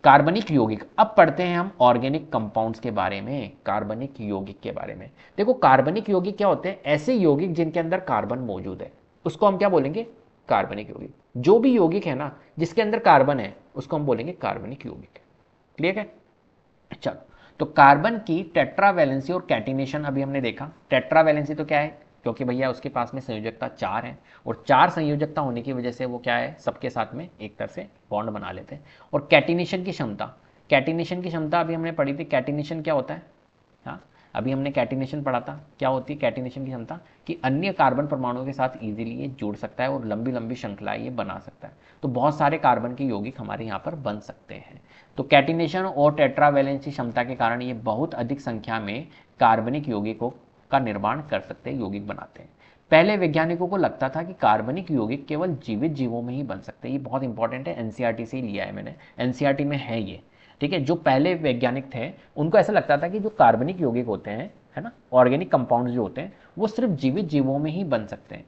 कार्बनिक यौगिक। अब पढ़ते हैं हम ऑर्गेनिक कंपाउंड्स के बारे में, कार्बनिक यौगिक के बारे में। देखो कार्बनिक यौगिक क्या होते हैं, ऐसे यौगिक जिनके अंदर कार्बन मौजूद है, उसको हम क्या बोलेंगे, कार्बनिक यौगिक। जो भी यौगिक है ना जिसके अंदर कार्बन है उसको हम बोलेंगे कार्बनिक यौगिक। क्लियर है। चलो, तो कार्बन की टेट्रावैलेंसी और कैटिनेशन अभी हमने देखा। टेट्रावैलेंसी तो क्या है, क्योंकि भैया उसके पास में संयोजकता 4 है, और 4 संयोजकता होने की वजह से वो क्या है, सबके साथ में एक तरह से बॉन्ड बना लेते हैं। और कैटिनेशन की क्षमता, कैटिनेशन की क्षमता अभी हमने पढ़ी थी। कैटिनेशन क्या होता है, हाँ अभी हमने कैटिनेशन पढ़ा था। क्या होती है कैटिनेशन की क्षमता, कि अन्य कार्बन परमाणुओं के साथ इजीली ये जुड़ सकता है और लंबी लंबी श्रृंखलाएं ये बना सकता है। तो बहुत सारे कार्बन के यौगिक हमारे यहाँ पर बन सकते हैं। तो कैटिनेशन और टेट्रावैलेंसी क्षमता के कारण ये बहुत अधिक संख्या में कार्बनिक यौगिकों का निर्माण कर सकते हैं, यौगिक बनाते हैं। पहले वैज्ञानिकों को लगता था कि कार्बनिक यौगिक केवल जीवित जीवों में ही बन सकते हैं। ये बहुत इंपॉर्टेंट है, एनसीईआरटी से ही लिया है मैंने, एनसीईआरटी में है ये। ठीक है, जो पहले वैज्ञानिक थे उनको ऐसा लगता था कि जो कार्बनिक यौगिक होते हैं, है ना, ऑर्गेनिक कंपाउंड्स जो होते हैं वो सिर्फ जीवित जीवों में ही बन सकते हैं।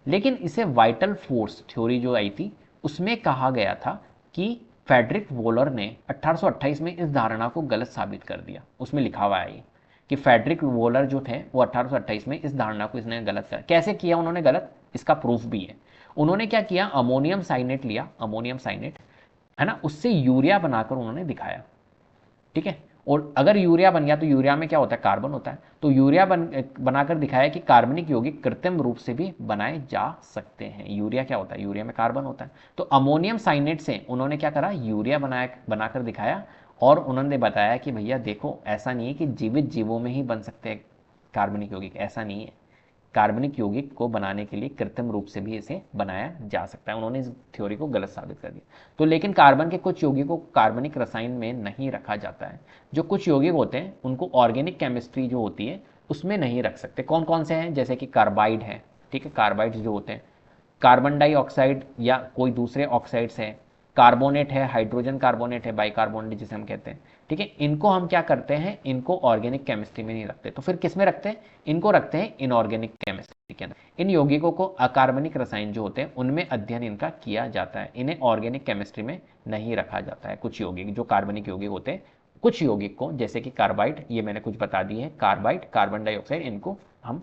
लेकिन इसे वाइटल फोर्स थ्योरी जो आई थी उसमें कहा गया था कि फेडरिक वोलर ने 1828 में इस धारणा को गलत साबित कर दिया। उसमें लिखा हुआ है कि फेडरिक वोलर जो थे वो 1828 में इस धारणा को इसने गलत कर, कैसे किया उन्होंने गलत, इसका प्रूफ भी है। उन्होंने क्या किया, अमोनियम साइनेट लिया, अमोनियम साइनेट, है ना, उससे यूरिया बनाकर उन्होंने दिखाया। ठीक है, और अगर यूरिया बन गया तो यूरिया में क्या होता है, कार्बन होता है। तो यूरिया बनाकर दिखाया कि कार्बनिक यौगिक कृत्रिम रूप से भी बनाए जा सकते हैं। यूरिया क्या होता है, यूरिया में कार्बन होता है। तो अमोनियम साइनेट से उन्होंने क्या करा, यूरिया बनाकर दिखाया, और उन्होंने बताया कि भैया देखो ऐसा नहीं है कि जीवित जीवों में ही बन सकते हैं कार्बनिक यौगिक, ऐसा नहीं है। कार्बनिक यौगिक को बनाने के लिए कृत्रिम रूप से भी इसे बनाया जा सकता है। उन्होंने इस थ्योरी को गलत साबित कर दिया। तो लेकिन कार्बन के कुछ यौगिकों को कार्बनिक रसायन में नहीं रखा जाता है। जो कुछ यौगिक होते हैं उनको ऑर्गेनिक केमिस्ट्री जो होती है उसमें नहीं रख सकते। कौन कौन से हैं, जैसे कि कार्बाइड है। ठीक है, कार्बाइड जो होते हैं, कार्बन डाइऑक्साइड या कोई दूसरे ऑक्साइड्स है, कार्बोनेट है, हाइड्रोजन कार्बोनेट है, बाइकार्बोनेट जिसे हम कहते हैं। ठीक है, इनको हम क्या करते हैं, इनको ऑर्गेनिक केमिस्ट्री में नहीं रखते। तो फिर किस में रखते हैं, इनको रखते हैं इनऑर्गेनिक केमिस्ट्री के अंदर। इन यौगिकों को अकार्बनिक रसायन जो होते हैं उनमें अध्ययन इनका किया जाता है, इन्हें ऑर्गेनिक केमिस्ट्री में नहीं रखा जाता है। कुछ यौगिक जो कार्बनिक यौगिक होते हैं, कुछ यौगिक को, जैसे कि कार्बाइड, ये मैंने कुछ बता दिए हैं, कार्बाइड, कार्बन डाइऑक्साइड, इनको हम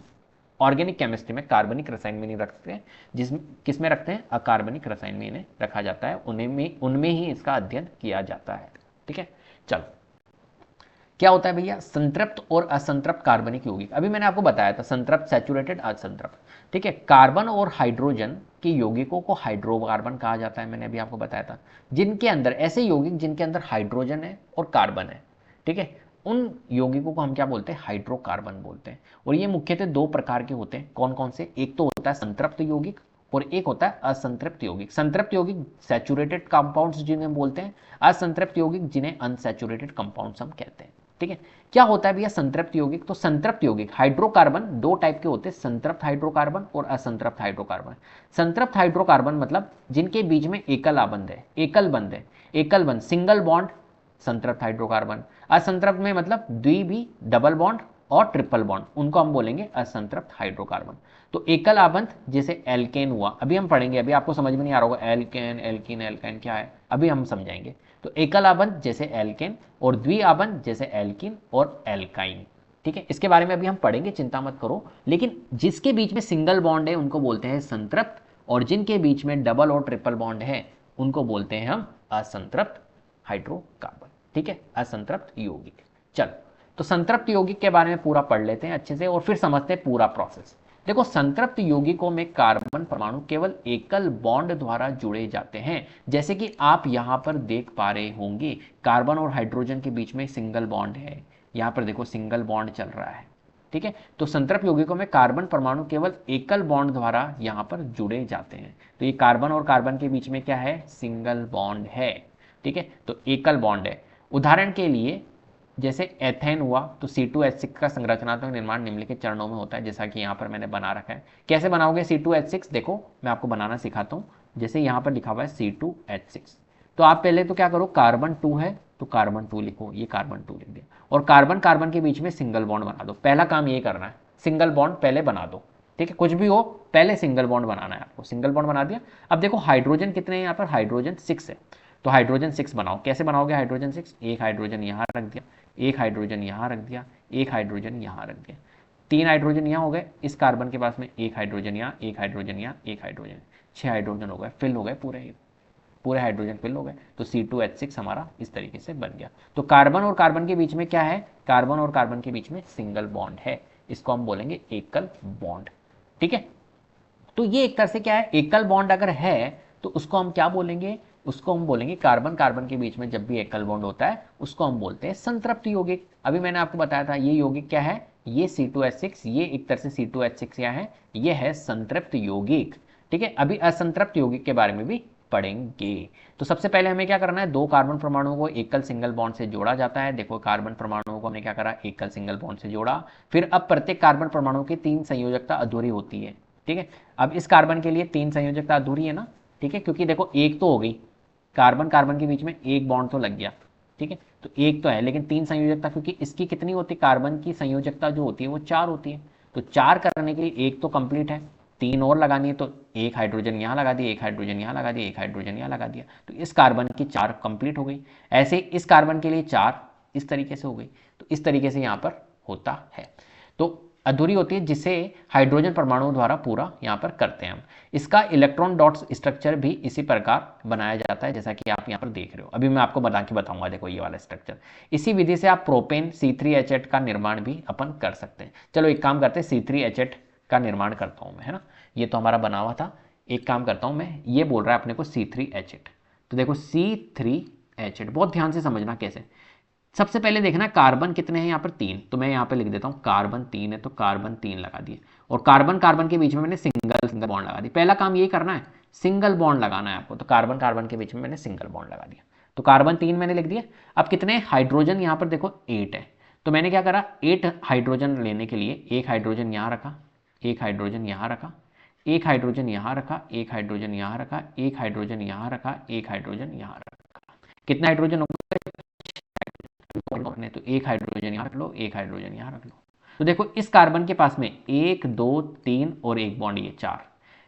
ऑर्गेनिक केमिस्ट्री में कार्बनिक रसायन में नहीं रखते हैं। जिसमें किस में रखते हैं, अकार्बनिक रसायन में इन्हें रखा जाता है, उनमें ही इसका अध्ययन किया जाता है। ठीक है, चलो क्या होता है भैया, संतृप्त और असंतृप्त कार्बनिक यौगिक। अभी मैंने आपको बताया था संतृप्त, सैचुरेटेड, असंतृप्त। ठीक है, कार्बन और हाइड्रोजन के यौगिकों को हाइड्रोकार्बन कहा जाता है, मैंने अभी आपको बताया था। जिनके अंदर, ऐसे यौगिक जिनके अंदर हाइड्रोजन है और कार्बन है, ठीक है, उन यौगिकों को हम क्या बोलते हैं, हाइड्रोकार्बन बोलते हैं। और ये मुख्यतः दो प्रकार के होते हैं। कौन कौन से, एक तो होता है संतृप्त यौगिक और एक होता है असंतृप्त यौगिक। संतृप्त यौगिक सैचुरेटेड कंपाउंड्स जिन्हें बोलते हैं, असंतृप्त यौगिक जिन्हें अनसैचुरेटेड कंपाउंड्स हम कहते हैं। ठीक है, क्या होता है भैया संतृप्त यौगिक, तो संतृप्त यौगिक हाइड्रोकार्बन दो टाइप के होते हैं, संतृप्त हाइड्रोकार्बन और असंतृप्त हाइड्रोकार्बन। संतृप्त हाइड्रोकार्बन मतलब जिनके बीच में एकल आबंध है, एकल बंध है, एकल बंध, सिंगल बॉन्ड, संतृप्त हाइड्रोकार्बन। असंतृप्त में मतलब द्वि, डबल बॉन्ड और ट्रिपल बॉन्ड, उनको हम बोलेंगे असंतृप्त हाइड्रोकार्बन। तो एकल आबंध जैसे एल्केन हुआ, अभी हम पढ़ेंगे, अभी आपको समझ में नहीं आ रहा होगा एल्केन, एल्कीन, एल्काइन क्या है, अभी हम समझाएंगे। तो एकल आबंध जैसे एल्केन और द्वि आबंध जैसे एल्कीन और एल्काइन। ठीक है, इसके बारे में अभी हम पढ़ेंगे, चिंता मत करो। लेकिन जिसके बीच में सिंगल बॉन्ड है उनको बोलते हैं संतृप्त, और जिनके बीच में डबल और ट्रिपल बॉन्ड है उनको बोलते हैं हम असंतृप्त हाइड्रोकार्बन। ठीक है, असंतृप्त यौगिक। चलो, तो संतृप्त यौगिक के बारे में पूरा पढ़ लेते हैं अच्छे से और फिर समझते हैं पूरा प्रोसेस। देखो, संतृप्त यौगिकों में कार्बन परमाणु केवल एकल बॉन्ड द्वारा जुड़े जाते हैं। जैसे कि आप यहां पर देख पा रहे होंगे, कार्बन और हाइड्रोजन के बीच में सिंगल बॉन्ड है। यहां पर देखो सिंगल बॉन्ड चल रहा है। ठीक है, तो संतृप्त यौगिकों में कार्बन परमाणु केवल एकल बॉन्ड द्वारा यहां पर जुड़े जाते हैं। तो ये कार्बन और कार्बन के बीच में क्या है, सिंगल बॉन्ड है। ठीक है, तो एकल बॉन्ड है। उदाहरण के लिए जैसे एथेन हुआ, तो C2H6 का संरचनात्मक निर्माण निम्नलिखित चरणों में होता है, जैसा कि यहाँ पर मैंने बना रखा है। कैसे बनाओगे C2H6, देखो मैं आपको बनाना सिखाता हूँ। जैसे यहाँ पर लिखा हुआ है C2H6, तो आप पहले तो क्या करो, कार्बन 2 है तो कार्बन 2 लिखो, ये कार्बन 2 लिख दिया, और कार्बन कार्बन के बीच में सिंगल बॉन्ड बना दो। पहला काम ये करना है, सिंगल बॉन्ड पहले बना दो। ठीक है, कुछ भी हो पहले सिंगल बॉन्ड बनाना है आपको। सिंगल बॉन्ड बना दिया। अब देखो हाइड्रोजन कितने हैं यहाँ पर, हाइड्रोजन 6 है। तो हाइड्रोजन 6 बनाओ। कैसे बनाओगे हाइड्रोजन 6? एक हाइड्रोजन यहाँ रख दिया, एक हाइड्रोजन यहाँ रख दिया, एक हाइड्रोजन यहाँ रख दिया, 3 हाइड्रोजन यहाँ हो गए। इस कार्बन के पास में एक हाइड्रोजन यहाँ, एक हाइड्रोजन यहाँ, एक हाइड्रोजन, 6 हाइड्रोजन हो गए, फिल हो गए पूरे पूरे हाइड्रोजन फिल हो गए। तो C2H6 हमारा इस तरीके से बन गया। तो कार्बन और कार्बन के बीच में क्या है? कार्बन और कार्बन के बीच में सिंगल बॉन्ड है, इसको हम बोलेंगे एकल बॉन्ड। ठीक है, तो ये एक तरह से क्या है, एकल बॉन्ड अगर है तो उसको हम क्या बोलेंगे? उसको हम बोलेंगे कार्बन कार्बन के बीच में जब भी एकल बॉन्ड होता है उसको हम बोलते हैं संतृप्त यौगिक। अभी मैंने आपको बताया था ये यौगिक क्या है, ये C2H6, ये एक तरह से C2H6 क्या है, ये है संतृप्त यौगिक। ठीक है, अभी असंतृप्त यौगिक के बारे में भी पढ़ेंगे। तो सबसे पहले हमें क्या करना है, दो कार्बन परमाणुओं को एकल सिंगल बॉन्ड से जोड़ा जाता है। देखो कार्बन परमाणुओं को हमने क्या करा, एकल सिंगल बॉन्ड से जोड़ा। फिर अब प्रत्येक कार्बन परमाणु की 3 संयोजकता अधूरी होती है। ठीक है, अब इस कार्बन के लिए 3 संयोजकता अधूरी है ना। ठीक है, क्योंकि देखो एक तो हो गई, कार्बन कार्बन के बीच में एक बॉन्ड तो लग गया। ठीक है, तो एक तो है, लेकिन 3 संयोजकता, क्योंकि इसकी कितनी होती है, कार्बन की संयोजकता जो होती है वो 4 होती है। तो 4 करने के लिए एक तो कंप्लीट है, 3 और लगानी है, तो एक हाइड्रोजन यहाँ लगा दिया, एक हाइड्रोजन यहाँ लगा दिया, एक हाइड्रोजन यहाँ लगा दिया, तो इस कार्बन की 4 कंप्लीट हो गई। ऐसे इस कार्बन के लिए 4 इस तरीके से हो गई। तो इस तरीके से यहाँ पर होता है। तो अधूरी होती है जिसे हाइड्रोजन परमाणु द्वारा पूरा यहाँ पर करते हैं हम। इसका इलेक्ट्रॉन डॉट स्ट्रक्चर भी इसी प्रकार बनाया जाता है जैसा कि आप यहाँ पर देख रहे हो। अभी मैं आपको बता के बताऊंगा, देखो ये वाला स्ट्रक्चर। इसी विधि से आप प्रोपेन C3H8 का निर्माण भी अपन कर सकते हैं। चलो एक काम करते हैं, C3H8 का निर्माण करता हूँ मैं, है ना। ये तो हमारा बना हुआ था। एक काम करता हूँ मैं, ये बोल रहा है अपने को C3H8, तो देखो C3H8 बहुत ध्यान से समझना कैसे। सबसे पहले देखना कार्बन कितने हैं यहाँ पर, 3, तो मैं यहाँ पे लिख देता हूँ कार्बन 3 है, तो कार्बन 3 लगा दिए। और कार्बन कार्बन के बीच में मैंने सिंगल सिंगल बॉन्ड लगा दिया। पहला काम ये करना है, सिंगल बॉन्ड लगाना है आपको। तो कार्बन कार्बन के बीच में मैंने सिंगल बॉन्ड लगा दिया, तो कार्बन 3 मैंने लिख दिया। अब कितने हाइड्रोजन यहाँ पर देखो 8 है, तो मैंने क्या करा, 8 हाइड्रोजन लेने के लिए एक हाइड्रोजन यहाँ रखा, एक हाइड्रोजन यहाँ रखा, एक हाइड्रोजन यहाँ रखा, एक हाइड्रोजन यहाँ रखा, एक हाइड्रोजन यहाँ रखा, एक हाइड्रोजन यहाँ रखा। कितना हाइड्रोजन होगा, तो एक हाइड्रोजन यहाँ रख लो, एक हाइड्रोजन यहाँ रख लो। तो देखो इस कार्बन के पास में 1 2 3 और एक बॉन्ड, ये 4।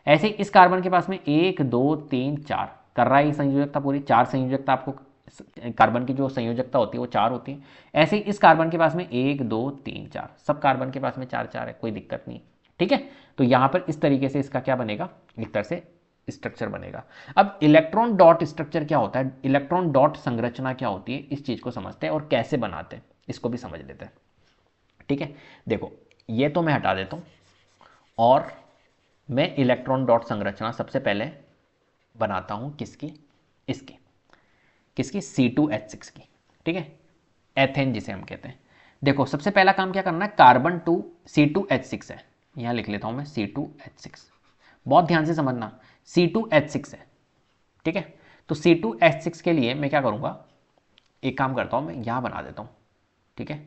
ऐसे इस कार्बन के पास में 1 2 3 4 कर रहा है ये संयोजकता पूरी। 4 संयोजकता आपको, कार्बन की जो संयोजकता होती है वो 4 होती है। ऐसे इस कार्बन के पास में 1 2 3 4, सब कार्बन के पास में 4 4 है, कोई दिक्कत नहीं। ठीक है, तो यहां पर इस तरीके से इसका क्या बनेगा, एक तरह से स्ट्रक्चर बनेगा। अब इलेक्ट्रॉन डॉट स्ट्रक्चर क्या होता है, इलेक्ट्रॉन डॉट संरचना क्या होती है, इस चीज को समझते हैं और कैसे बनाते हैं इसको भी समझ लेते हैं। ठीक है, देखो ये तो मैं हटा देता हूं और मैं इलेक्ट्रॉन डॉट संरचना सबसे पहले बनाता हूं किसकी, इसकी, किसकी, C2H6 की। ठीक है, एथेन जिसे हम कहते हैं। देखो सबसे पहला काम क्या करना है, कार्बन 2 C2H6 है, यहां लिख लेता हूं मैं C2H6, बहुत ध्यान से समझना, C2H6 है। ठीक है, तो C2H6 के लिए मैं क्या करूंगा, एक काम करता हूं मैं यहां बना देता हूं। ठीक है,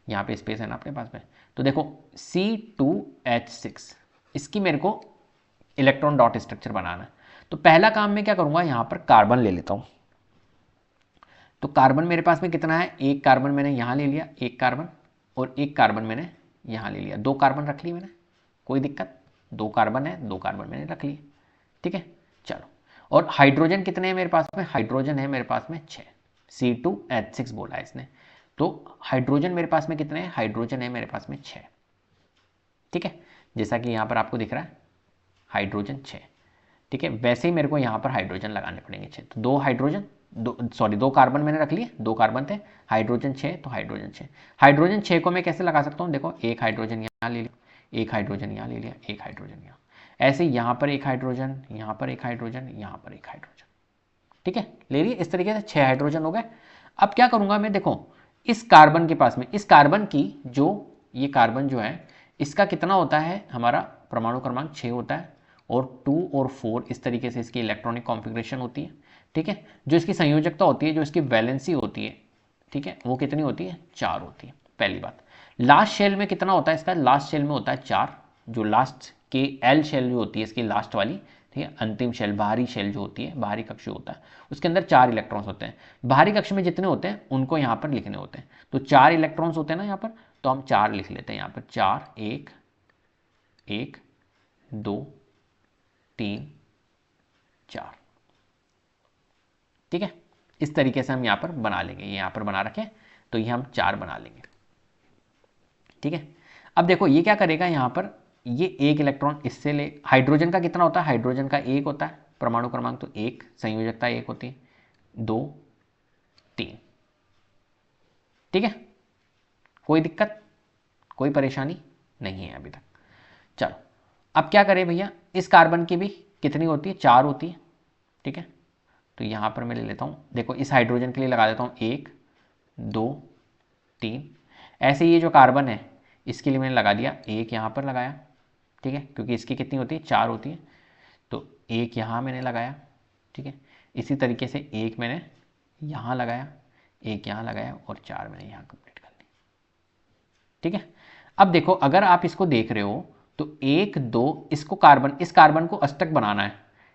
यहां पे स्पेस है ना अपने पास में, तो देखो C2H6, इसकी मेरे को इलेक्ट्रॉन डॉट स्ट्रक्चर बनाना है। तो पहला काम मैं क्या करूंगा, यहां पर कार्बन ले लेता हूं। तो कार्बन मेरे पास में कितना है, एक कार्बन मैंने यहां ले लिया, एक कार्बन, और एक कार्बन मैंने यहां ले लिया, 2 कार्बन रख लिए मैंने, कोई दिक्कत, 2 कार्बन है, 2 कार्बन मैंने रख लिए। ठीक है, चलो, और हाइड्रोजन कितने हैं मेरे पास में, हाइड्रोजन है मेरे पास में 6, C2H6 बोला है इसने, तो हाइड्रोजन मेरे पास में कितने हैं, हाइड्रोजन है मेरे पास में 6। ठीक है, जैसा कि यहां पर आपको दिख रहा है हाइड्रोजन 6। ठीक है, वैसे ही मेरे को यहां पर हाइड्रोजन लगाने पड़ेंगे 6, तो 2 हाइड्रोजन, दो कार्बन मैंने रख लिए, 2 कार्बन थे, हाइड्रोजन 6, तो हाइड्रोजन 6। हाइड्रोजन 6 को मैं कैसे लगा सकता हूं, देखो एक हाइड्रोजन यहां ले लिया, एक हाइड्रोजन यहां ले लिया, एक हाइड्रोजन यहां, ऐसे यहां पर एक हाइड्रोजन, यहां पर एक हाइड्रोजन, यहां पर एक हाइड्रोजन। ठीक है, ले लिए, इस तरीके से 6 हाइड्रोजन हो गए। अब क्या करूंगा मैं, देखो इस कार्बन के पास में, इस कार्बन की जो, ये कार्बन जो है इसका कितना होता है, हमारा परमाणु क्रमांक 6 होता है, और 2 और 4 इस तरीके से इसकी इलेक्ट्रॉनिक कॉन्फ़िगरेशन होती है। ठीक है, जो इसकी संयोजकता होती है, जो इसकी वैलेंसी होती है, ठीक है, वो कितनी होती है, 4 होती है। पहली बात, लास्ट शेल में कितना होता है इसका, लास्ट शेल में होता है 4, जो लास्ट के एल शेल जो होती है इसकी लास्ट वाली, ठीक है, अंतिम शेल, बाहरी शेल जो होती है, बाहरी कक्ष होता है, उसके अंदर 4 इलेक्ट्रॉन्स होते हैं। बाहरी कक्ष में जितने होते हैं उनको यहाँ पर लिखने होते हैं, तो 4 इलेक्ट्रॉन्स होते हैं ना यहाँ पर, तो हम 4 लिख लेते हैं यहाँ पर, 4, 1 1 2 3 4। ठीक है, इस तरीके से हम यहाँ पर बना लेंगे, ये यहाँ पर बना रखें तो ये हम 4 बना लेंगे। ठीक है, अब देखो ये क्या करेगा, यहाँ पर ये एक इलेक्ट्रॉन इससे ले, हाइड्रोजन का कितना होता है, हाइड्रोजन का 1 होता है परमाणु क्रमांक, तो 1, संयोजकता 1 होती है, 2, 3। ठीक है, कोई दिक्कत, कोई परेशानी नहीं है अभी तक। चलो अब क्या करें भैया, इस कार्बन की भी कितनी होती है, 4 होती है। ठीक है, तो यहां पर मैं ले लेता हूं, देखो इस हाइड्रोजन के लिए लगा देता हूं 1, 2, 3। ऐसे ये जो कार्बन है इसके लिए मैंने लगा दिया 1, यहां पर लगाया। ठीक है, क्योंकि इसकी कितनी होती है, 4 होती है, तो 1 यहां मैंने लगाया। ठीक है, इसी तरीके से 1 मैंने यहां लगाया, 1 यहां लगाया और 4 मैंने यहां कंप्लीट कर ली। ठीक है, अब देखो अगर आप इसको देख रहे हो तो 1, 2, इसको कार्बन, इस कार्बन को अष्टक बनाना है,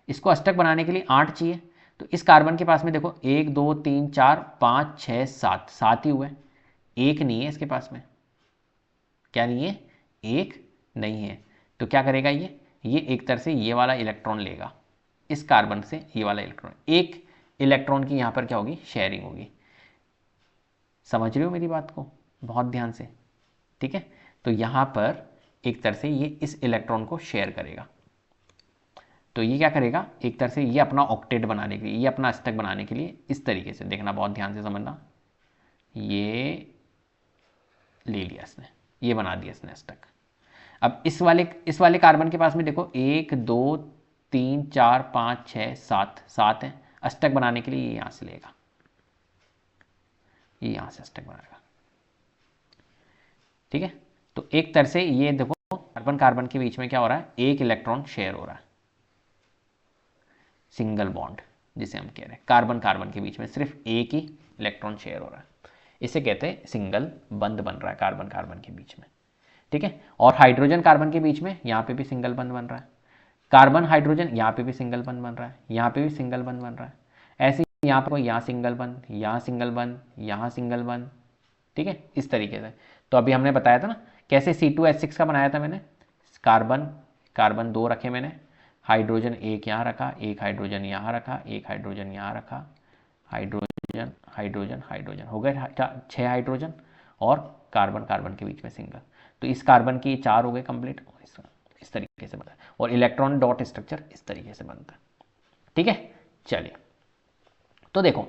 इसको अष्टक बनाने के लिए 8 चाहिए। तो इस कार्बन के पास में देखो 1, 2, 3, 4, 5, 6, 7, 7 ही हुए, एक नहीं है इसके पास में। क्या नहीं है, एक नहीं है। तो क्या करेगा ये एक तरह से ये वाला इलेक्ट्रॉन लेगा इस कार्बन से, ये वाला इलेक्ट्रॉन, एक इलेक्ट्रॉन की यहां पर क्या होगी, शेयरिंग होगी। समझ रहे हो मेरी बात को बहुत ध्यान से। ठीक है, तो यहां पर एक तरह से ये इस इलेक्ट्रॉन को शेयर करेगा। तो ये क्या करेगा, एक तरह से ये अपना ऑक्टेट बनाने के लिए, ये अपना अष्टक बनाने के लिए इस तरीके से देखना, बहुत ध्यान से समझना, ये ले लिया इसने, ये बना दिया इसने अष्टक। अब इस वाले कार्बन के पास में देखो 1, 2, 3, 4, 5, 6, 7, 7 है। अष्टक बनाने के लिए ये यहां से लेगा, ये यहां से अष्टक बनाएगा। ठीक है, तो एक तरह से ये देखो कार्बन कार्बन के बीच में क्या हो रहा है, एक इलेक्ट्रॉन शेयर हो रहा है, सिंगल बॉन्ड जिसे हम कह रहे हैं, कार्बन कार्बन के बीच में सिर्फ एक ही इलेक्ट्रॉन शेयर हो रहा है, इसे कहते हैं सिंगल बंध बन रहा है कार्बन कार्बन के बीच में। ठीक है, और हाइड्रोजन कार्बन के बीच में यहाँ पे भी सिंगल बंध बन रहा है, कार्बन हाइड्रोजन यहाँ पे भी सिंगल बंध बन रहा है, यहाँ पे भी सिंगल बंध बन रहा है, ऐसे यहाँ पर यहाँ सिंगल बंध, यहाँ सिंगल बंध, यहाँ सिंगल बंध। ठीक है, इस तरीके से। तो अभी हमने बताया था ना कैसे C2H6 का बनाया था मैंने, कार्बन कार्बन 2 रखे मैंने, हाइड्रोजन 1 यहाँ रखा, एक हाइड्रोजन यहाँ रखा, एक हाइड्रोजन यहाँ रखा, हाइड्रोजन हाइड्रोजन हाइड्रोजन, हो गए 6 हाइड्रोजन, और कार्बन कार्बन के बीच में सिंगल। तो इस कार्बन की 4 हो गए कंप्लीट, इस तरीके से बनता है, और इलेक्ट्रॉन डॉट स्ट्रक्चर इस तरीके से बनता है। ठीक है, चलिए तो देखो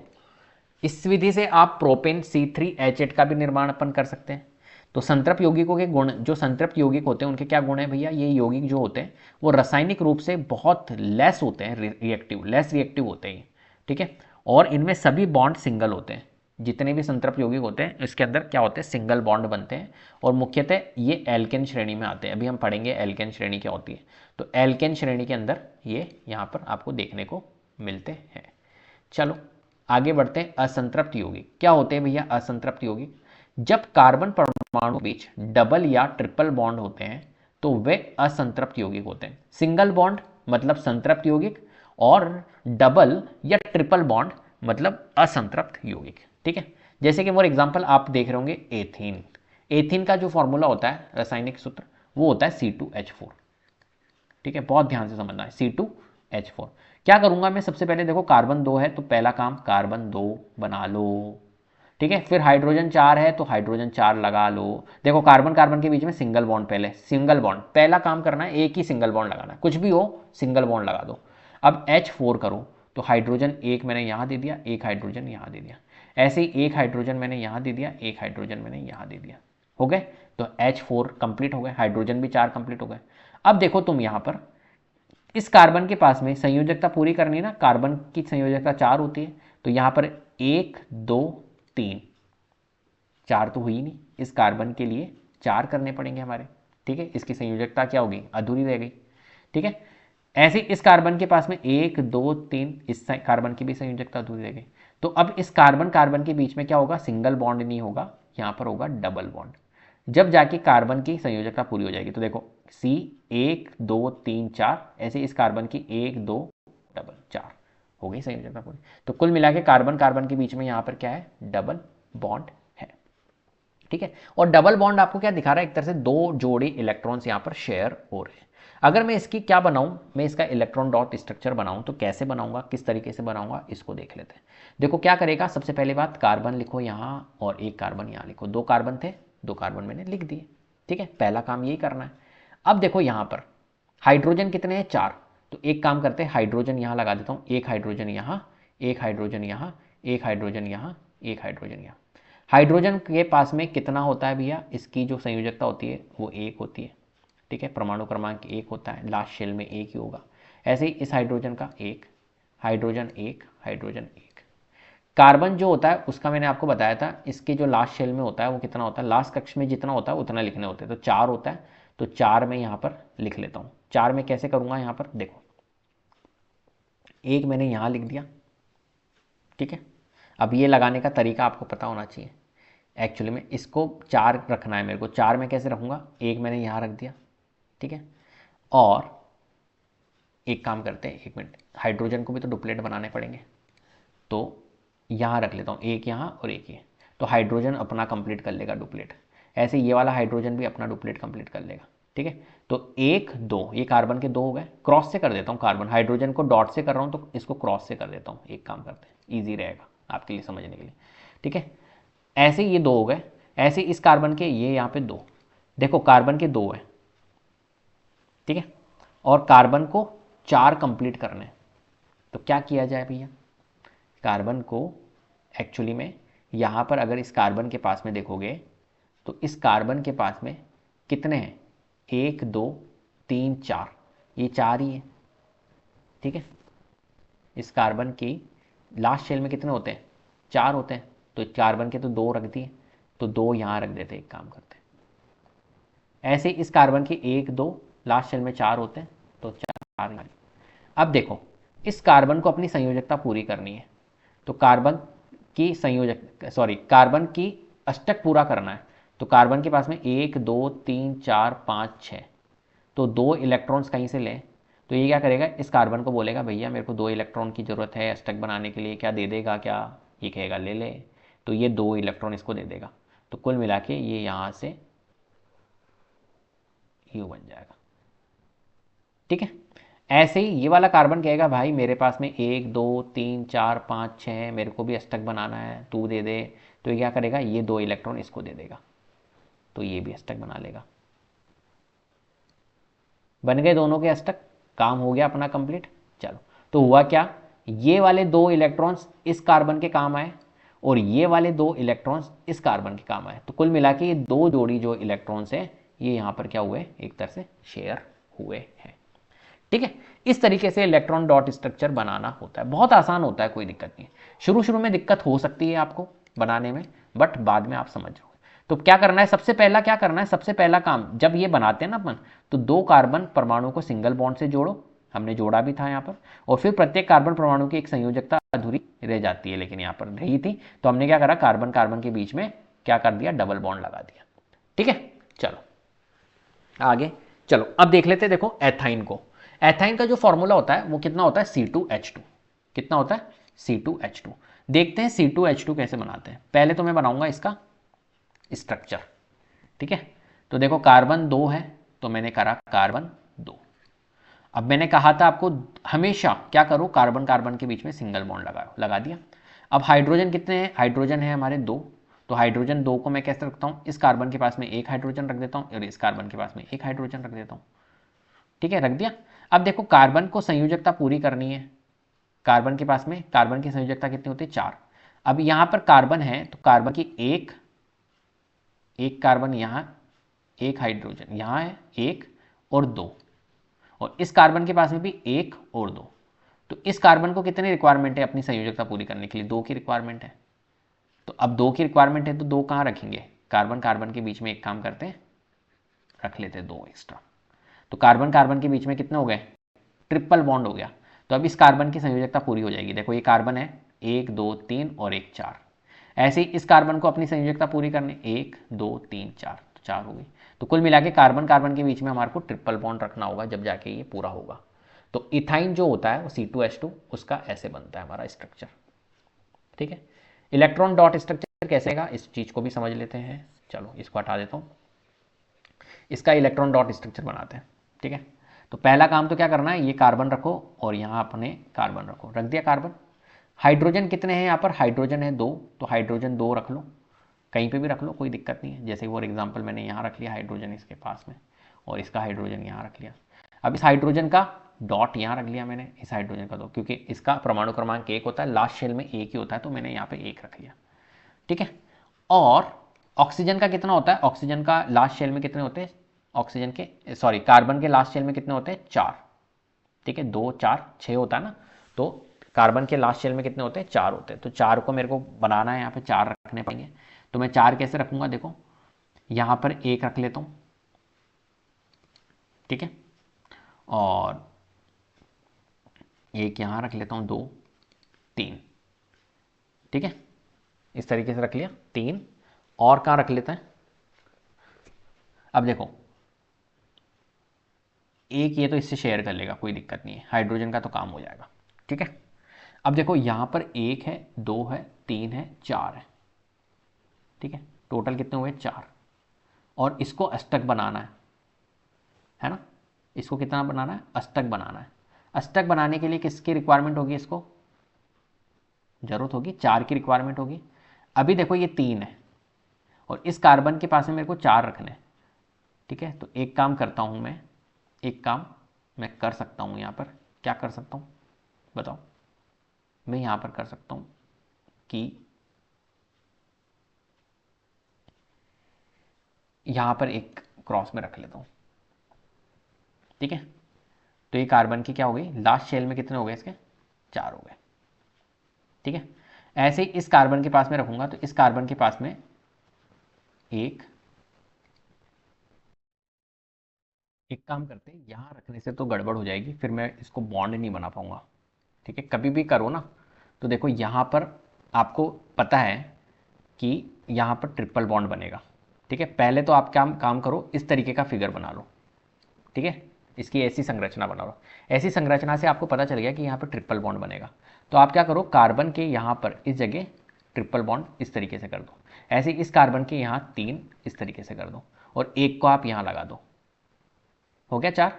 इस विधि से आप प्रोपेन C3H8 का भी निर्माण अपन कर सकते हैं। तो संतृप्त यौगिकों के गुण, जो संतृप्त यौगिक होते हैं उनके क्या गुण है भैया, ये यौगिक जो होते हैं वो रासायनिक रूप से बहुत लेस होते हैं, रिएक्टिव, लेस रिएक्टिव होते हैं। ठीक है, और इनमें सभी बॉन्ड सिंगल होते हैं, जितने भी संतृप्त यौगिक होते हैं इसके अंदर क्या होते हैं, सिंगल बॉन्ड बनते हैं, और मुख्यतः ये एल्केन श्रेणी में आते हैं। अभी हम पढ़ेंगे एल्केन श्रेणी क्या होती है। तो एल्केन श्रेणी के अंदर ये यहाँ पर आपको देखने को मिलते हैं। चलो आगे बढ़ते हैं। असंतृप्त यौगिक क्या होते हैं भैया, असंतृप्त यौगिक, जब कार्बन परमाणु बीच डबल या ट्रिपल बॉन्ड होते हैं तो वे असंतृप्त यौगिक होते हैं। सिंगल बॉन्ड मतलब संतृप्त यौगिक, और डबल या ट्रिपल बॉन्ड मतलब असंतृप्त यौगिक। ठीक है, जैसे कि फॉर एग्जांपल आप देख रहे होंगे एथीन, एथीन का जो फॉर्मूला होता है रासायनिक सूत्र वो होता है C2H4। ठीक है, बहुत ध्यान से समझना है, C2H4। क्या करूंगा मैं, सबसे पहले देखो कार्बन 2 है तो पहला काम कार्बन 2 बना लो। ठीक है, फिर हाइड्रोजन 4 है तो हाइड्रोजन 4 लगा लो। देखो कार्बन कार्बन के बीच में सिंगल बॉन्ड, पहले सिंगल बॉन्ड, पहला काम करना है एक ही सिंगल बॉन्ड लगाना है, कुछ भी हो सिंगल बॉन्ड लगा दो। अब H4 करो तो हाइड्रोजन एक मैंने यहां दे दिया, एक हाइड्रोजन यहां दे दिया, ऐसे ही एक हाइड्रोजन मैंने यहां दे दिया, एक हाइड्रोजन मैंने यहां दे दिया, हो गए। तो H4 कंप्लीट हो गए, हाइड्रोजन भी 4 कंप्लीट हो गए। अब देखो तुम यहां पर इस कार्बन के पास में संयोजकता पूरी करनी है ना, कार्बन की संयोजकता 4 होती है, तो यहां पर 1, 2, 3, 4 तो हुई नहीं, इस कार्बन के लिए 4 करने पड़ेंगे हमारे। ठीक है, इसकी संयोजकता क्या होगी, अधूरी रह गई। ठीक है, ऐसे इस कार्बन के पास में 1, 2, 3, इस कार्बन की भी संयोजकता अधूरी रह गई। तो अब इस कार्बन कार्बन के बीच में क्या होगा, सिंगल बॉन्ड नहीं होगा, यहां पर होगा डबल बॉन्ड, जब जाके कार्बन की संयोजकता पूरी हो जाएगी। तो देखो C 1, 2, 3, 4, ऐसे इस कार्बन की 1, 2, डबल 4 हो गई संयोजकता पूरी। तो कुल मिला के कार्बन कार्बन के बीच में यहां पर क्या है, डबल बॉन्ड है। ठीक है। और डबल बॉन्ड आपको क्या दिखा रहा है, एक तरह से दो जोड़ी इलेक्ट्रॉन्स यहाँ पर शेयर हो रहे हैं। अगर मैं इसकी क्या बनाऊं, मैं इसका इलेक्ट्रॉन डॉट स्ट्रक्चर बनाऊं तो कैसे बनाऊंगा, किस तरीके से बनाऊंगा, इसको देख लेते हैं। देखो क्या करेगा, सबसे पहले बात कार्बन लिखो यहाँ और एक कार्बन यहाँ लिखो। दो कार्बन थे, दो कार्बन मैंने लिख दिए। ठीक है, पहला काम यही करना है। अब देखो यहाँ पर हाइड्रोजन कितने हैं, 4। तो एक काम करते हैं, हाइड्रोजन यहाँ लगा देता हूँ, एक हाइड्रोजन यहाँ, एक हाइड्रोजन यहाँ, एक हाइड्रोजन यहाँ, एक हाइड्रोजन यहाँ। हाइड्रोजन के पास में कितना होता है भैया, इसकी जो संयोजकता होती है वो 1 होती है। ठीक है, परमाणु क्रमांक 1 होता है, लास्ट शेल में 1 ही होगा। ऐसे ही इस हाइड्रोजन का 1, हाइड्रोजन 1, हाइड्रोजन 1। कार्बन जो होता है उसका मैंने आपको बताया था, इसके जो लास्ट शेल में होता है वो कितना होता है, लास्ट कक्ष में जितना होता है उतना लिखने होते हैं। तो 4 होता है, तो 4 में यहाँ पर लिख लेता हूँ। 4 में कैसे करूँगा, यहाँ पर देखो, एक मैंने यहाँ लिख दिया। ठीक है, अब ये लगाने का तरीका आपको पता होना चाहिए। एक्चुअली में इसको 4 रखना है मेरे को, 4 में कैसे रखूँगा, एक मैंने यहाँ रख दिया। ठीक है, और एक काम करते हैं, एक मिनट, हाइड्रोजन को भी तो डुप्लेट बनाने पड़ेंगे, तो यहाँ रख लेता हूँ, एक यहाँ और एक ये। तो हाइड्रोजन अपना कंप्लीट कर लेगा डुप्लेट, ऐसे ये वाला हाइड्रोजन भी अपना डुप्लेट कंप्लीट कर लेगा। ठीक है, तो 1 2, ये कार्बन के 2 हो गए। क्रॉस से कर देता हूँ, कार्बन हाइड्रोजन को डॉट से कर रहा हूँ तो इसको क्रॉस से कर देता हूँ। एक काम करते हैं, ईजी रहेगा आपके लिए समझने के लिए। ठीक है, ऐसे ये 2 हो गए। ऐसे इस कार्बन के ये यहाँ पे 2, देखो कार्बन के 2 है। ठीक है, और कार्बन को 4 कंप्लीट करने, तो क्या किया जाए भैया, कार्बन को एक्चुअली में यहाँ पर अगर इस कार्बन के पास में देखोगे तो इस कार्बन के पास में कितने हैं, 1 2 3 4, ये 4 ही है। ठीक है, इस कार्बन की लास्ट शेल में कितने होते हैं, 4 होते हैं। तो कार्बन के तो 2 रख दिए, तो 2 यहाँ रख देते, एक काम करते हैं। ऐसे इस कार्बन की 1 2, लास्ट शेल में 4 होते हैं, तो 4 यहाँ। अब देखो इस कार्बन को अपनी संयोजकता पूरी करनी है, तो कार्बन की कार्बन की अष्टक पूरा करना है। तो कार्बन के पास में 1 2 3 4 5 6, तो 2 इलेक्ट्रॉन्स कहीं से लें। तो ये क्या करेगा, इस कार्बन को बोलेगा भैया मेरे को 2 इलेक्ट्रॉन की ज़रूरत है अष्टक बनाने के लिए, क्या दे देगा, क्या, ये कहेगा ले ले। तो ये 2 इलेक्ट्रॉन इसको दे देगा, तो कुल मिला के ये यहाँ से यू बन जाएगा। ठीक है, ऐसे ही ये वाला कार्बन कहेगा भाई मेरे पास में 1 2 3 4 5 6, मेरे को भी अष्टक बनाना है, तू दे दे। तो ये क्या करेगा, ये 2 इलेक्ट्रॉन इसको दे देगा, तो ये भी अष्टक बना लेगा। बन गए दोनों के अष्टक, काम हो गया अपना कंप्लीट। चलो, तो हुआ क्या, ये वाले 2 इलेक्ट्रॉन्स इस कार्बन के काम आए और ये वाले 2 इलेक्ट्रॉन्स इस कार्बन के काम आए। तो कुल मिला के ये 2 जोड़ी जो इलेक्ट्रॉन्स हैं ये यहाँ पर क्या हुए, एक तरह से शेयर हुए हैं। ठीक है, इस तरीके से इलेक्ट्रॉन डॉट स्ट्रक्चर बनाना होता है, बहुत आसान होता है, कोई दिक्कत नहीं। शुरू शुरू में दिक्कत हो सकती है आपको बनाने में, बट बाद में आप समझ जाओगे। तो क्या करना है, सबसे पहला क्या करना है, सबसे पहला काम जब ये बनाते हैं ना अपन, तो 2 कार्बन परमाणु को सिंगल बॉन्ड से जोड़ो, हमने जोड़ा भी था यहाँ पर। और फिर प्रत्येक कार्बन परमाणु की एक संयोजकता अधूरी रह जाती है, लेकिन यहाँ पर रही थी, तो हमने क्या करा, कार्बन कार्बन के बीच में क्या कर दिया, डबल बॉन्ड लगा दिया। ठीक है, चलो आगे चलो, अब देख लेते हैं। देखो एथाइन को, एथाइन का जो फॉर्मूला होता है वो कितना होता है, C2H2। कितना होता है, C2H2। देखते हैं C2H2 कैसे बनाते हैं। पहले तो मैं बनाऊंगा इसका स्ट्रक्चर। ठीक है, तो देखो कार्बन 2 है, तो मैंने करा कार्बन 2। अब मैंने कहा था आपको हमेशा क्या करो, कार्बन कार्बन के बीच में सिंगल बॉन्ड लगाओ, लगा दिया। अब हाइड्रोजन कितने हैं, हाइड्रोजन है हमारे 2, तो हाइड्रोजन 2 को मैं कैसे रखता हूँ, इस कार्बन के पास में एक हाइड्रोजन रख देता हूँ और इस कार्बन के पास में एक हाइड्रोजन रख देता हूँ। ठीक है, रख दिया। अब देखो कार्बन को संयोजकता पूरी करनी है, कार्बन के पास में कार्बन की संयोजकता कितनी होती है, 4। अब यहाँ पर कार्बन है, तो कार्बन की एक कार्बन यहाँ, एक हाइड्रोजन यहाँ है, 1 और 2, और इस कार्बन के पास में भी 1 और 2। तो इस कार्बन को कितनी रिक्वायरमेंट है अपनी संयोजकता पूरी करने के लिए, 2 की रिक्वायरमेंट है। तो अब 2 की रिक्वायरमेंट है तो 2 कहाँ रखेंगे, कार्बन कार्बन के बीच में एक काम करते हैं, रख लेते हैं 2 एक्स्ट्रा। तो कार्बन कार्बन के बीच में कितने हो गए, ट्रिपल बॉन्ड हो गया। तो अब इस कार्बन की संयोजकता पूरी हो जाएगी। देखो ये कार्बन है, 1 2 3 और 1 4। ऐसे ही इस कार्बन को अपनी संयोजकता पूरी करने, 1 2 3 4, तो 4 हो गई। तो कुल मिला के कार्बन कार्बन के बीच में हमारे को ट्रिपल बॉन्ड रखना होगा, जब जाके ये पूरा होगा। तो इथाइन जो होता है वो C2H2, उसका ऐसे बनता है हमारा स्ट्रक्चर। ठीक है, इलेक्ट्रॉन डॉट स्ट्रक्चर कैसे होगा, इस चीज को भी समझ लेते हैं। चलो इसको हटा देता हूँ, इसका इलेक्ट्रॉन डॉट स्ट्रक्चर बनाते हैं। ठीक है, तो पहला काम तो क्या करना है, ये कार्बन रखो और यहाँ अपने कार्बन रखो, रख दिया कार्बन। हाइड्रोजन कितने हैं यहाँ पर, हाइड्रोजन है 2, तो हाइड्रोजन 2 रख लो, कहीं पे भी रख लो कोई दिक्कत नहीं है। जैसे फॉर एग्जांपल मैंने यहाँ रख लिया हाइड्रोजन इसके पास में, और इसका हाइड्रोजन यहाँ रख लिया। अब इस हाइड्रोजन का डॉट यहाँ रख लिया मैंने, इस हाइड्रोजन का 2, क्योंकि इसका परमाणु क्रमांक 1 होता है, लास्ट शेल में 1 ही होता है, तो मैंने यहाँ पे 1 रख लिया। ठीक है, और ऑक्सीजन का कितना होता है, ऑक्सीजन का लास्ट शेल में कितने होते हैं, ऑक्सीजन के सॉरी कार्बन के लास्ट शेल में कितने होते हैं, 4। ठीक है, 2 4 6 होता है ना, तो कार्बन के लास्ट शेल में कितने होते हैं, 4 होते हैं। तो 4 को मेरे को बनाना है, यहाँ पे 4 रखने पड़ेंगे। तो मैं 4 कैसे रखूंगा, देखो यहाँ पर 1 रख लेता हूँ। ठीक है, और 1 यहाँ रख लेता हूँ, 2 3। ठीक है, इस तरीके से रख लिया 3, और कहाँ रख लेते हैं। अब देखो एक ये तो इससे शेयर कर लेगा, कोई दिक्कत नहीं है, हाइड्रोजन का तो काम हो जाएगा। ठीक है, अब देखो यहाँ पर 1 है, 2 है, 3 है, 4 है। ठीक है, टोटल कितने हुए, 4। और इसको अष्टक बनाना है ना, इसको कितना बनाना है, अष्टक बनाना है। अष्टक बनाने के लिए किसकी रिक्वायरमेंट होगी, इसको जरूरत होगी 4 की रिक्वायरमेंट होगी। अभी देखो ये 3 है, और इस कार्बन के पास में मेरे को 4 रखने हैं। ठीक है, तो एक काम करता हूँ मैं, एक काम मैं कर सकता हूँ यहाँ पर, क्या कर सकता हूँ बताओ, मैं यहाँ पर कर सकता हूँ कि यहाँ पर एक क्रॉस में रख लेता हूँ। ठीक है, तो ये कार्बन की क्या हो गई, लास्ट शेल में कितने हो गए इसके, 4 हो गए। ठीक है, ऐसे ही इस कार्बन के पास में रखूंगा, तो इस कार्बन के पास में एक काम करते हैं, यहाँ रखने से तो गड़बड़ हो जाएगी, फिर मैं इसको बॉन्ड नहीं बना पाऊंगा। ठीक है, कभी भी करो ना, तो देखो यहाँ पर आपको पता है कि यहाँ पर ट्रिपल बॉन्ड बनेगा। ठीक है, पहले तो आप काम काम करो, इस तरीके का फिगर बना लो। ठीक है, इसकी ऐसी संरचना बना लो, ऐसी संरचना से आपको पता चल गया कि यहाँ पर ट्रिपल बॉन्ड बनेगा। तो आप क्या करो, कार्बन के यहाँ पर इस जगह ट्रिपल बॉन्ड इस तरीके से कर दो, ऐसे इस कार्बन के यहाँ 3 इस तरीके से कर दो, और एक को आप यहाँ लगा दो, हो गया 4।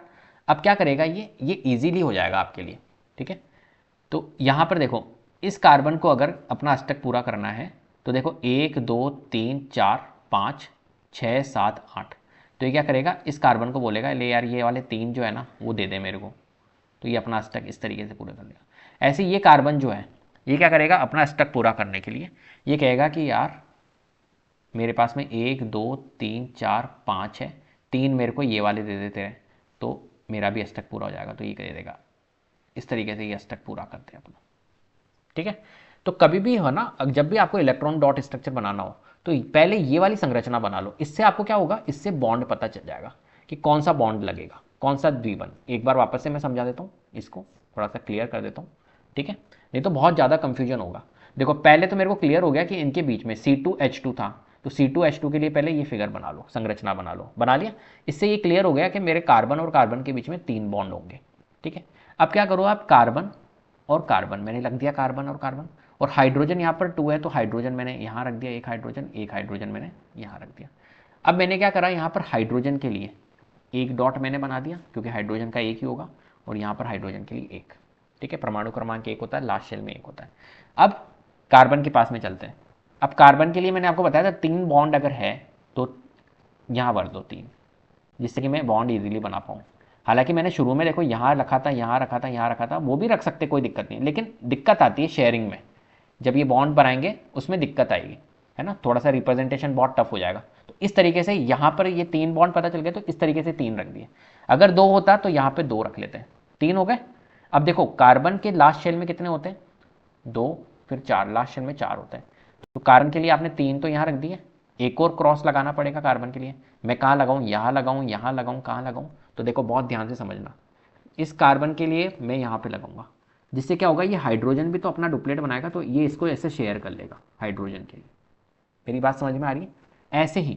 अब क्या करेगा ये इजीली हो जाएगा आपके लिए। ठीक है, तो यहाँ पर देखो, इस कार्बन को अगर अपना अष्टक पूरा करना है, तो देखो 1 2 3 4 5 6 7 8, तो ये क्या करेगा, इस कार्बन को बोलेगा ले यार ये वाले 3 जो है ना वो दे दे मेरे को, तो ये अपना अष्टक इस तरीके से पूरा कर लेगा। ऐसे ये कार्बन जो है ये क्या करेगा, अपना अष्टक पूरा करने के लिए ये कहेगा कि यार मेरे पास में 1 2 3 4 5 है, 3 मेरे को ये वाले दे देते हैं, तो मेरा भी अष्टक पूरा हो जाएगा, तो ये दे देगा। इस तरीके से ये अष्टक पूरा करते हैं अपना। ठीक है, तो कभी भी है ना, जब भी आपको इलेक्ट्रॉन डॉट स्ट्रक्चर बनाना हो, तो पहले ये वाली संरचना बना लो, इससे आपको क्या होगा, इससे बॉन्ड पता चल जाएगा कि कौन सा बॉन्ड लगेगा, कौन सा द्विबंध। एक बार वापस से मैं समझा देता हूँ, इसको थोड़ा सा क्लियर कर देता हूँ। ठीक है, नहीं तो बहुत ज़्यादा कंफ्यूजन होगा। देखो पहले तो मेरे को क्लियर हो गया कि इनके बीच में C2H2 था, तो C2H2 के लिए पहले ये फिगर बना लो, संरचना बना लो, बना लिया। इससे ये क्लियर हो गया कि मेरे कार्बन और कार्बन के बीच में 3 बॉन्ड होंगे। ठीक है, अब क्या करो आप, कार्बन और कार्बन मैंने लग दिया, कार्बन और कार्बन, और हाइड्रोजन यहाँ पर 2 है, तो हाइड्रोजन मैंने यहाँ रख दिया, एक हाइड्रोजन मैंने यहाँ रख दिया। अब मैंने क्या करा, यहाँ पर हाइड्रोजन के लिए एक डॉट मैंने बना दिया, क्योंकि हाइड्रोजन का 1 ही होगा, और यहाँ पर हाइड्रोजन के लिए 1। ठीक है, परमाणु क्रमांक 1 होता है, लास्ट शेल में 1 होता है। अब कार्बन के पास में चलते हैं। अब कार्बन के लिए मैंने आपको बताया था 3 बॉन्ड अगर है तो यहाँ भर दो 3, जिससे कि मैं बॉन्ड इजीली बना पाऊँ। हालांकि मैंने शुरू में देखो यहाँ रखा था, यहाँ रखा था, यहाँ रखा था, वो भी रख सकते, कोई दिक्कत नहीं, लेकिन दिक्कत आती है शेयरिंग में, जब ये बॉन्ड बनाएंगे उसमें दिक्कत आएगी, है ना, थोड़ा सा रिप्रेजेंटेशन बहुत टफ हो जाएगा। तो इस तरीके से यहाँ पर ये 3 बॉन्ड पता चल गए, तो इस तरीके से 3 रख दिए। अगर 2 होता तो यहाँ पे 2 रख लेते हैं, 3 हो गए। अब देखो कार्बन के लास्ट शेल में कितने होते हैं, 2 फिर 4, लास्ट शेल में 4 होता है। तो कार्बन के लिए आपने 3 तो यहाँ रख दिए, एक और क्रॉस लगाना पड़ेगा कार्बन के लिए। मैं कहाँ लगाऊँ, यहाँ लगाऊँ, यहाँ लगाऊँ, कहाँ लगाऊँ, तो देखो बहुत ध्यान से समझना। इस कार्बन के लिए मैं यहाँ पे लगाऊंगा, जिससे क्या होगा, ये हाइड्रोजन भी तो अपना डुप्लेट बनाएगा, तो ये इसको ऐसे शेयर कर लेगा हाइड्रोजन के लिए। मेरी बात समझ में आ रही है, ऐसे ही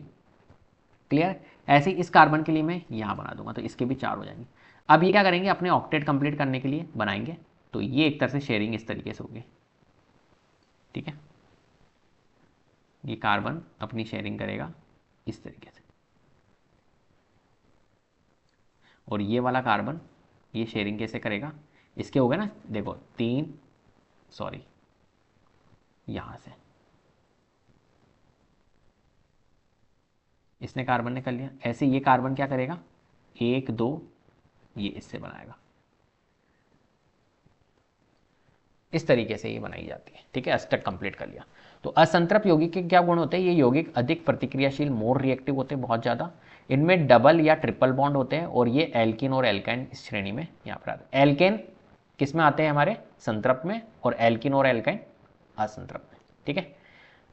क्लियर। ऐसे ही इस कार्बन के लिए मैं यहाँ बना दूंगा, तो इसके भी 4 हो जाएंगे। अब ये क्या करेंगे, अपने ऑक्टेट कंप्लीट करने के लिए बनाएंगे, तो ये एक तरह से शेयरिंग इस तरीके से होगी। ठीक है, ये कार्बन अपनी शेयरिंग करेगा, इस तरीके से। और ये वाला कार्बन ये शेयरिंग कैसे करेगा, इसके हो गए ना, देखो 3, सॉरी यहां से इसने कार्बन ने कर लिया, ऐसे ये कार्बन क्या करेगा, 1 2 ये इससे बनाएगा। इस तरीके से ये बनाई जाती है, ठीक है। अष्टक कंप्लीट कर लिया। तो असंतृप्त यौगिक के क्या गुण होते हैं, ये यौगिक अधिक प्रतिक्रियाशील, मोर रिएक्टिव होते हैं बहुत ज़्यादा, इनमें डबल या ट्रिपल बॉन्ड होते हैं, और ये एल्किन और एल्काइन इस श्रेणी में यहाँ पर आते हैं। एल्केन किस में आते हैं, हमारे संतृप्त में, और एल्किन और एल्काइन असंतृप्त में, ठीक है।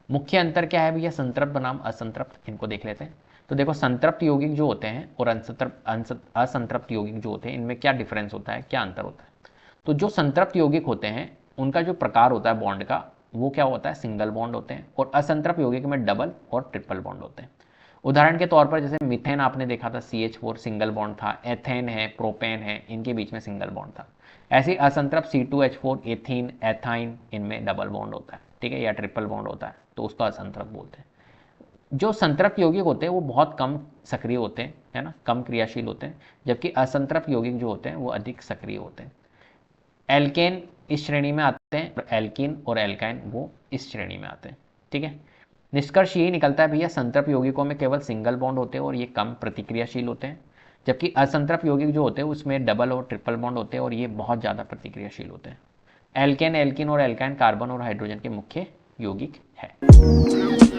मुख्य अंतर क्या है भैया संतृप्त बनाम असंतृप्त, इनको देख लेते हैं। तो देखो संतृप्त यौगिक जो होते हैं और असंतृप्त यौगिक जो होते हैं, इनमें क्या डिफरेंस होता है, क्या अंतर होता है। तो जो संतृप्त यौगिक होते हैं उनका जो प्रकार होता है बॉन्ड का, वो क्या होता है, सिंगल बॉन्ड होते हैं, और असंतृप्त यौगिक में डबल और ट्रिपल बॉन्ड होते हैं। उदाहरण के तौर पर जैसे मीथेन आपने देखा था, CH4 सिंगल बॉन्ड था, एथेन है, प्रोपेन है, इनके बीच में सिंगल बॉन्ड था। ऐसे असंतृप्त C2H4, एथीन, एथाइन, इनमें डबल बॉन्ड होता है, ठीक है, या ट्रिपल बॉन्ड होता है, तो उसको असंतृप्त बोलते हैं। जो संतृप्त यौगिक होते हैं वो बहुत कम सक्रिय होते हैं, है ना, कम क्रियाशील होते हैं, जबकि असंतृप्त यौगिक जो होते हैं वो अधिक सक्रिय होते हैं। एल्केन इस श्रेणी में आते हैं, और एल्किन और एल्काइन वो इस श्रेणी में आते हैं, ठीक है। निष्कर्ष यही निकलता है भैया, संतृप्त यौगिकों में केवल सिंगल बॉन्ड होते हैं और ये कम प्रतिक्रियाशील होते हैं, जबकि असंतृप्त यौगिक जो होते हैं उसमें डबल और ट्रिपल बॉन्ड होते हैं और ये बहुत ज़्यादा प्रतिक्रियाशील होते हैं। एल्केन, एल्किन और एल्काइन कार्बन और हाइड्रोजन के मुख्य यौगिक है।